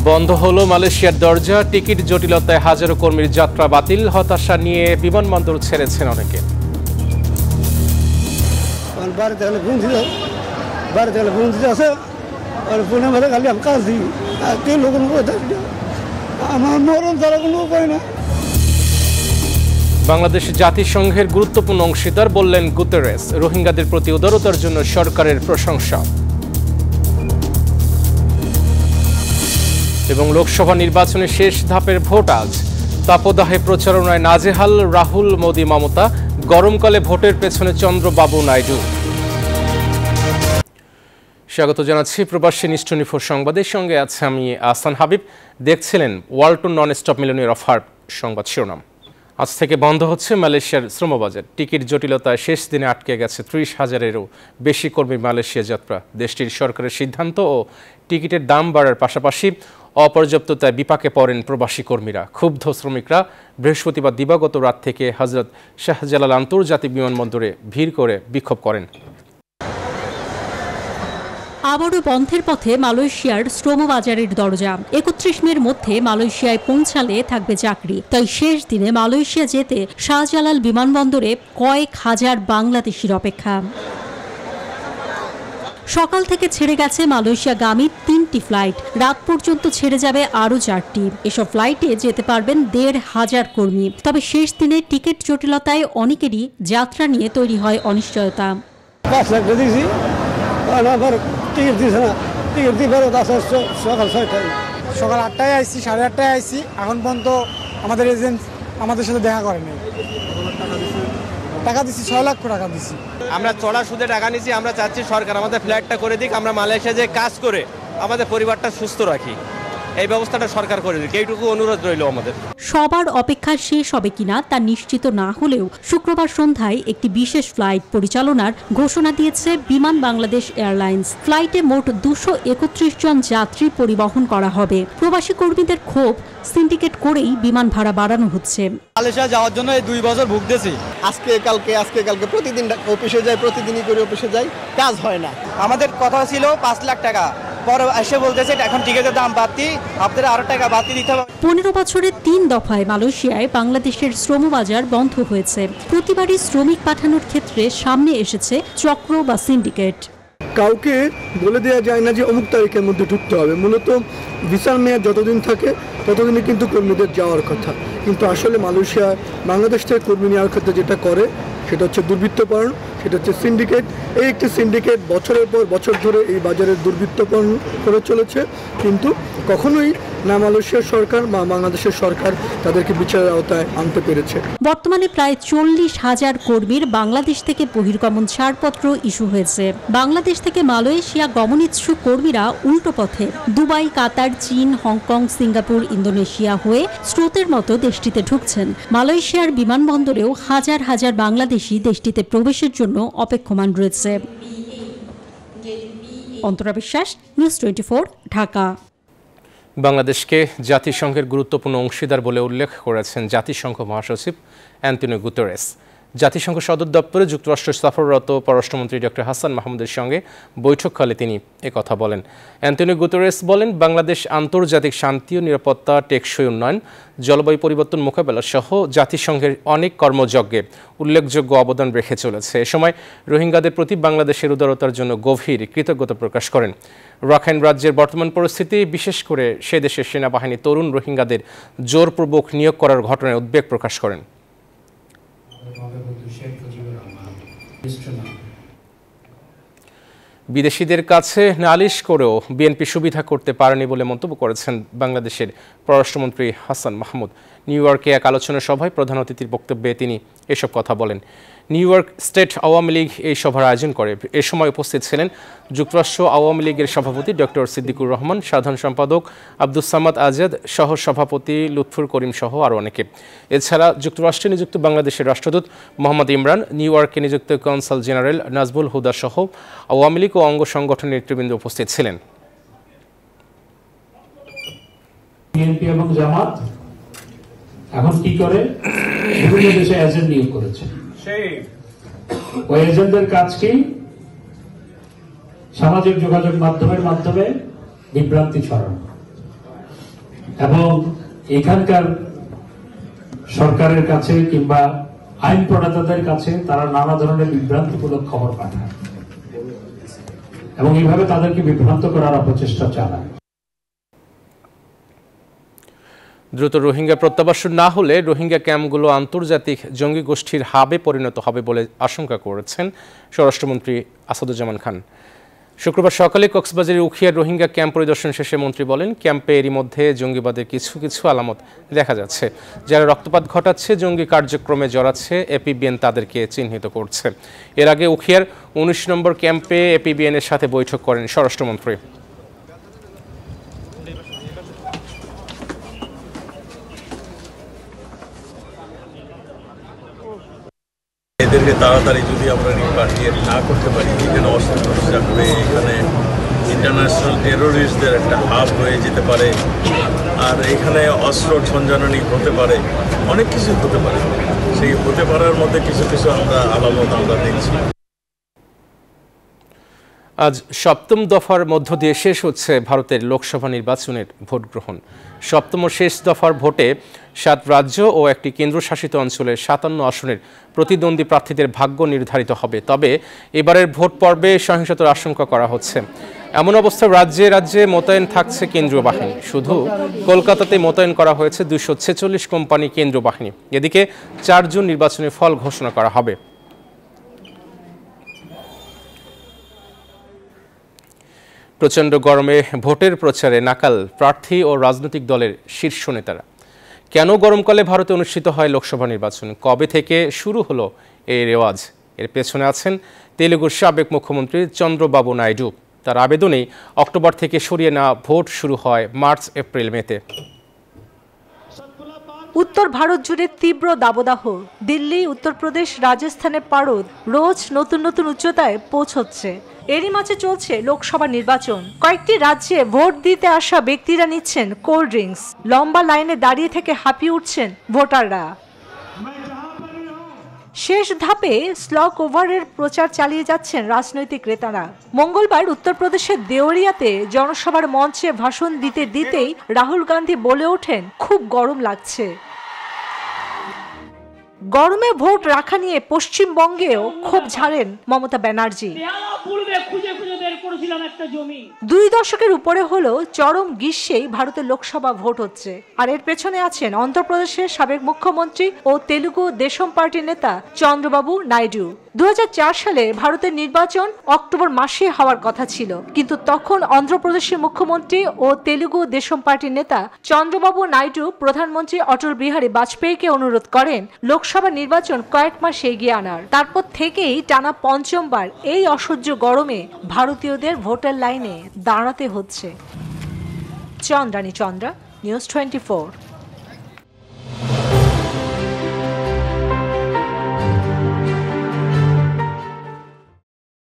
বন্ধ হলো মালয়েশিয়ার দরজা, টিকিট জটিলতায় হাজারো কর্মীর যাত্রা বাতিল, হতাশা নিয়ে বিমানবন্দর ছেড়েছেন অনেকে। বাংলাদেশ জাতিসংঘের গুরুত্বপূর্ণ অংশীদার বললেন গুতেরেস, রোহিঙ্গাদের প্রতি উদারতার জন্য সরকারের প্রশংসা। এবং লোকসভা নির্বাচনের শেষ ধাপের ভোট আজ, তাপদাহে প্রচারণায় নাজেহাল রাহুল, মোদি, মমতা, গরমকালে ভোটের পেছনে চন্দ্রবাবু নাইডু। স্বাগত জানাচ্ছি প্রবাসী নিউজ 24 সংবাদের সঙ্গে আছে আমি আহসান হাবিব। দেখছিলেন Walton non stop millionaire offer সংবাদ শিরোনাম। আজ থেকে বন্ধ হচ্ছে মালয়েশিয়ার শ্রমবাজার, টিকিট জটিলতায় শেষ দিনে আটকে গেছে 30,000-এরও বেশি কর্মীর মালয়েশিয়া যাত্রা। দেশটির সরকারের সিদ্ধান্ত ও টিকিটের দাম বাড়ার পাশাপাশি অপর্যাপ্ততায় বিপাকে পড়েন প্রবাসী কর্মীরা। ক্ষুব্ধ শ্রমিকরা বৃহস্পতিবার দিবাগত রাত থেকে হজরত শাহজালাল আন্তর্জাতিক বিমানবন্দরে ভিড় করে বিক্ষোভ করেন। আবারও বন্ধের পথে মালয়েশিয়ার শ্রমবাজারের দরজা। 31 মের মধ্যে মালয়েশিয়ায় পৌঁছালে থাকবে চাকরি, তাই শেষ দিনে মালয়েশিয়া যেতে শাহজালাল বিমানবন্দরে কয়েক হাজার বাংলাদেশির অপেক্ষা। সকাল থেকে ছেড়ে গেছে মালয়েশিয়াগামী 3টি ফ্লাইট, রাত পর্যন্ত ছেড়ে যাবে আরও 4টি। এসব ফ্লাইটে যেতে পারবেন 1,500 কর্মী। তবে শেষ দিনে টিকিট জটিলতায় অনেকেরই যাত্রা নিয়ে তৈরি হয় অনিশ্চয়তা। সকাল 8টায় আইসি, 8:30টায় আইসি, এখন পর্যন্ত আমাদের এজেন্ট আমাদের সাথে দেখা করেনি। টাকা দিচ্ছি, 6 লাখ টাকা দিচ্ছি। আমরা চড়া সুদে টাকা নিচ্ছি। আমরা চাচ্ছি সরকার আমাদের ফ্ল্যাটটা করে দিক, আমরা মালয়েশিয়া যে কাজ করে আমাদের পরিবারটা সুস্থ রাখি, এই ব্যবস্থাটা সরকার করে দিক, এইটুকু অনুরোধ রইল আমাদের। সবার অপেক্ষা শেষ হবে কিনা তা নিশ্চিত না হলেও শুক্রবার সন্ধ্যায় একটি বিশেষ ফ্লাইট পরিচালনার ঘোষণা দিয়েছে বিমান বাংলাদেশ এয়ারলাইন্স। ফ্লাইটে মোট 231 জন যাত্রী পরিবহন করা হবে। প্রবাসী কর্মীদের ক্ষোভ, সিন্ডিকেট করেই বিমান ভাড়া বাড়ানো হচ্ছে। মালয়েশিয়া যাওয়ার জন্য এই 2 বছর ভুগতেছি। আজকে কালকে প্রতিদিন অফিসে যাই, প্রতিদিনই করে অফিসে যাই, কাজ হয় না। আমাদের কথা ছিল 5 লাখ টাকা, পরে এসে বলতেছে এখন টিকিটের দাম বাড়তি, আপনাদের আরো টাকা বাড়তি দিতে হবে। 15 বছরের 3 দফায় মালয়েশিয়ায় বাংলাদেশের শ্রমবাজার বন্ধ হয়েছে। প্রতিবারই শ্রমিক পাঠানোর ক্ষেত্রে সামনে এসেছে চক্র বা সিন্ডিকেট। কাউকে বলে দেওয়া যায় না যে অমুক তারিখের মধ্যে ঢুকতে হবে। মূলত ভিসার মেয়াদ যতদিন থাকে ততদিনই কিন্তু কর্মীদের যাওয়ার কথা, কিন্তু আসলে মালয়েশিয়া বাংলাদেশ থেকে কর্মী নেওয়ার ক্ষেত্রে যেটা করে সেটা হচ্ছে দুর্বৃত্তকরণ, সেটা হচ্ছে সিন্ডিকেট। এই একটি সিন্ডিকেট বছরের পর বছর ধরে এই বাজারের দুর্বৃত্তকরণ করে চলেছে, কিন্তু কখনোই না মালয়েশিয়ার সরকার বা বাংলাদেশের সরকার তাদেরকে বিচারের আওতায় আনতে পেরেছে। বর্তমানে প্রায় 40,000 কর্মীর বাংলাদেশ থেকে বহির্গমন ছাড়পত্র ইস্যু হয়েছে। বাংলাদেশ থেকে মালয়েশিয়া গমনিচ্ছুক কর্মীরা উল্টো পথে দুবাই, কাতার, চীন, হংকং, সিঙ্গাপুর, ইন্দোনেশিয়া হয়ে স্রোতের মতো দেশটিতে ঢুকছেন। মালয়েশিয়ার বিমানবন্দরেও হাজার হাজার বাংলাদেশি দেশটিতে প্রবেশের জন্য অপেক্ষমান রয়েছে। অন্তরা বিশ্বাস, নিউজ 24, ঢাকা। বাংলাদেশকে জাতিসংঘের গুরুত্বপূর্ণ অংশীদার বলে উল্লেখ করেছেন জাতিসংঘ মহাসচিব অ্যান্টনিও গুতেরেস। জাতিসংঘ সদর দপ্তরে যুক্তরাষ্ট্র সফররত পররাষ্ট্রমন্ত্রী ডক্টর হাসান মাহমুদের সঙ্গে বৈঠককালে তিনি একথা বলেন। অ্যান্টনিও গুতেরেস বলেন, বাংলাদেশ আন্তর্জাতিক শান্তি ও নিরাপত্তা, টেকসই উন্নয়ন, জলবায়ু পরিবর্তন মোকাবেলা সহ জাতিসংঘের অনেক কর্মযজ্ঞে উল্লেখযোগ্য অবদান রেখে চলেছে। এ সময় রোহিঙ্গাদের প্রতি বাংলাদেশের উদারতার জন্য গভীর কৃতজ্ঞতা প্রকাশ করেন। রাখাইন রাজ্যের বর্তমান পরিস্থিতি, বিশেষ করে সে দেশের সেনাবাহিনী তরুণ রোহিঙ্গাদের জোরপূর্বক নিয়োগ করার ঘটনায় উদ্বেগ প্রকাশ করেন। বিদেশিদের কাছে নালিশ করেও বিএনপি সুবিধা করতে পারেনি বলে মন্তব্য করেছেন বাংলাদেশের পররাষ্ট্রমন্ত্রী হাসান মাহমুদ। নিউ ইয়র্কে এক আলোচনা সভায় প্রধান অতিথির বক্তব্যে তিনি এসব কথা বলেন। New York state Awami League এই সভার আয়োজন করে। এ সময় উপস্থিত ছিলেন যুক্তরাষ্ট্র আওয়ামী লীগের সভাপতি ডক্টর সিদ্দিকুর রহমান, সাধারণ সম্পাদক আব্দুস সামাদ আজাদ, সহ সভাপতি লুৎফুর করিম সহ আরও অনেকে। এছাড়া যুক্তরাষ্ট্রে নিযুক্ত বাংলাদেশের রাষ্ট্রদূত মোহাম্মদ ইমরান, নিউ ইয়র্কে নিযুক্ত কনসাল জেনারেল নাজবুল হুদা সহ আওয়ামী লীগ ও অঙ্গ সংগঠনের নেতৃবৃন্দ উপস্থিত ছিলেন। বিএনপি এবং জামাত এখন কি করে, বিভিন্ন দেশে এজেন্ট নিয়োগ করেছে। ওই এজেন্টদের কাজ কি? সামাজিক যোগাযোগ মাধ্যমে বিভ্রান্তি ছড়ানো। এবং এখানকার সরকারের কাছে কিংবা আইন প্রণেতাদের কাছে তারা নানা ধরনের বিভ্রান্তিমূলক খবর পাঠায় এবং এইভাবে তাদেরকে বিভ্রান্ত করার অপচেষ্টা চালায়। দ্রুত রোহিঙ্গা প্রত্যাবাসন না হলে রোহিঙ্গা ক্যাম্পগুলো আন্তর্জাতিক জঙ্গি গোষ্ঠীর হাবে পরিণত হবে বলে আশঙ্কা করেছেন স্বরাষ্ট্রমন্ত্রী আসাদুজ্জামান খান। শুক্রবার সকালে কক্সবাজারের উখিয়ার রোহিঙ্গা ক্যাম্প পরিদর্শন শেষে মন্ত্রী বলেন, ক্যাম্পে এরই মধ্যে জঙ্গিবাদের কিছু কিছু আলামত দেখা যাচ্ছে। যারা রক্তপাত ঘটাচ্ছে, জঙ্গি কার্যক্রমে জড়াচ্ছে, এপিবিএন তাদেরকে চিহ্নিত করছে। এর আগে উখিয়ার ১৯ নম্বর ক্যাম্পে এপিবিএনের সাথে বৈঠক করেন স্বরাষ্ট্রমন্ত্রী। এদেরকে তাড়াতাড়ি যদি আমরা রিপাট্রিয়েট না করতে পারি, এখানে অস্ত্র প্রতিষ্ঠা করে এখানে ইন্টারন্যাশনাল টেরোরিস্টদের একটা হাব হয়ে যেতে পারে, আর এখানে অস্ত্র সঞ্চালনী হতে পারে, অনেক কিছু হতে পারে। সেই হতে পারার মধ্যে কিছু কিছু আলামত আমরা দেখছি। আজ সপ্তম দফার মধ্য দিয়ে শেষ হচ্ছে ভারতের লোকসভা নির্বাচনের ভোট গ্রহণ। সপ্তম ও শেষ দফার ভোটে ৭ রাজ্য ও একটি কেন্দ্রশাসিত অঞ্চলের ৫৭ আসনের প্রতিদ্বন্দ্বী প্রার্থীদের ভাগ্য নির্ধারিত হবে। তবে এবারের ভোট পর্বে সহিংসতার আশঙ্কা করা হচ্ছে। এমন অবস্থায় রাজ্যে রাজ্যে মোতায়েন থাকছে কেন্দ্রীয় বাহিনী। শুধু কলকাতাতে মোতায়েন করা হয়েছে ২৪৬ কোম্পানি কেন্দ্রীয় বাহিনী। এদিকে ৪ জুন নির্বাচনের ফল ঘোষণা করা হবে। প্রচণ্ড গরমে ভোটের প্রচারে নাকাল প্রার্থী ও রাজনৈতিক দলের শীর্ষ নেতারা। কেন গরমকালে ভারতে অনুষ্ঠিত হয় লোকসভা নির্বাচন? কবে থেকে শুরু হলো এই রেওয়াজ? এর পেছনে আছেন তেলেগুর সাবেক মুখ্যমন্ত্রী চন্দ্রবাবু নাইডু। তার আবেদনেই অক্টোবর থেকে সরিয়ে নেওয়া ভোট শুরু হয় মার্চ, এপ্রিল, মেতে। উত্তর ভারত জুড়ে তীব্র দাবদাহ। দিল্লি, উত্তরপ্রদেশ, রাজস্থানে পারদ রোজ নতুন নতুন উচ্চতায় পৌঁছচ্ছে। এরই মাঝে চলছে লোকসভা নির্বাচন। কয়েকটি রাজ্যে ভোট দিতে আসা ব্যক্তিরা নিচ্ছেন কোল্ড ড্রিঙ্কস। লম্বা লাইনে দাঁড়িয়ে থেকে হাঁপিয়ে উঠছেন ভোটাররা। শেষ ধাপে স্লক ওভারের প্রচার চালিয়ে যাচ্ছেন রাজনৈতিক ক্রেতারা। মঙ্গলবার উত্তরপ্রদেশের দেওরিয়াতে জনসভার মঞ্চে ভাষণ দিতে দিতেই রাহুল গান্ধী বলে ওঠেন, খুব গরম লাগছে। গরমে ভোট রাখা নিয়ে পশ্চিমবঙ্গেও ক্ষোভ ঝাড়েন মমতা ব্যানার্জি। 2 দশকের উপরে হলো চরম গ্রীষ্মেই ভারতের লোকসভা ভোট হচ্ছে। আর এর পেছনে আছেন অন্ধ্রপ্রদেশের সাবেক মুখ্যমন্ত্রী ও তেলুগু দেশম পার্টির নেতা চন্দ্রবাবু নাইডু। 2004 সালে ভারতের নির্বাচন অক্টোবর মাসে হওয়ার কথা ছিল, কিন্তু তখন অন্ধ্রপ্রদেশের মুখ্যমন্ত্রী ও তেলুগু দেশম পার্টির নেতা চন্দ্রবাবু নাইডু প্রধানমন্ত্রী অটল বিহারী বাজপেয়ীকে অনুরোধ করেন লোকসভা নির্বাচন কয়েক মাস এগিয়ে আনার। তারপর থেকেই টানা 5বার এই অসহ্য গরমে ভারতীয়দের ভোটের লাইনে দাঁড়াতে হচ্ছে। চন্দ্রানী চন্দ্রা, নিউজ 24।